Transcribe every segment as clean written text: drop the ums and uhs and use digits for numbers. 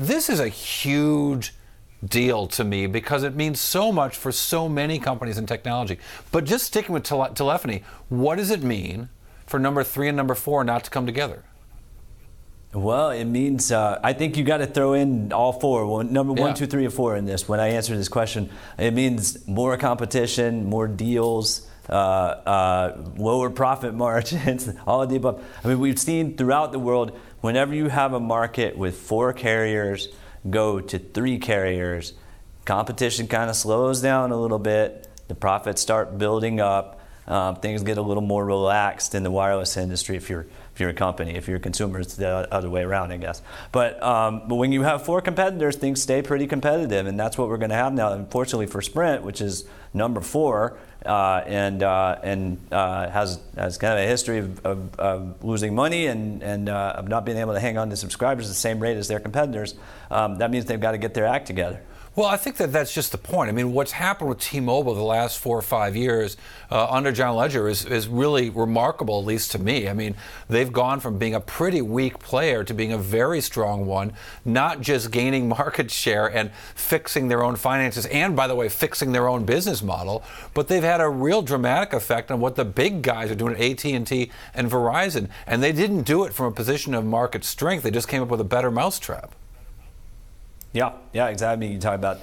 This is a huge deal to me because it means so much for so many companies in technology. But just sticking with telephony, what does it mean for number 3 and number 4 not to come together? Well, it means I think you got to throw in all four. Well, number 1, 2, 3, and 4 in this. When I answer this question, it means more competition, more deals, lower profit margins, all of the above. I mean, we've seen throughout the world, whenever you have a market with 4 carriers go to 3 carriers, competition kind of slows down a little bit. The profits start building up. Things get a little more relaxed in the wireless industry if you're a company. If you're a consumer, it's the other way around, I guess. But when you have 4 competitors, things stay pretty competitive, and that's what we're going to have now. Unfortunately for Sprint, which is number 4, and has kind of a history of losing money and of not being able to hang on to subscribers at the same rate as their competitors, that means they've got to get their act together. Well, I think that's just the point. I mean, what's happened with T-Mobile the last 4 or 5 years under John Legere is really remarkable, at least to me. I mean, they've gone from being a pretty weak player to being a very strong one, not just gaining market share and fixing their own finances and, by the way, fixing their own business model, but they've had a real dramatic effect on what the big guys are doing at AT&T and Verizon. And they didn't do it from a position of market strength. They just came up with a better mousetrap. Yeah, exactly. You talk about,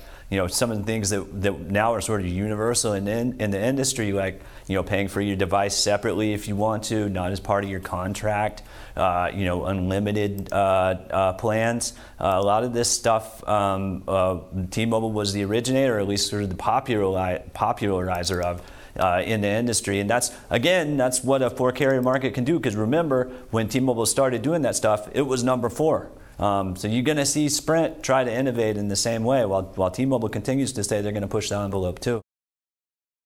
some of the things that now are sort of universal in the industry, like, paying for your device separately if you want to, not as part of your contract, unlimited plans. A lot of this stuff, T-Mobile was the originator, or at least sort of the popularizer of in the industry. And that's what a 4-carrier market can do, because remember, when T-Mobile started doing that stuff, it was number 4. So you're going to see Sprint try to innovate in the same way, while T-Mobile continues to say they're going to push the envelope too.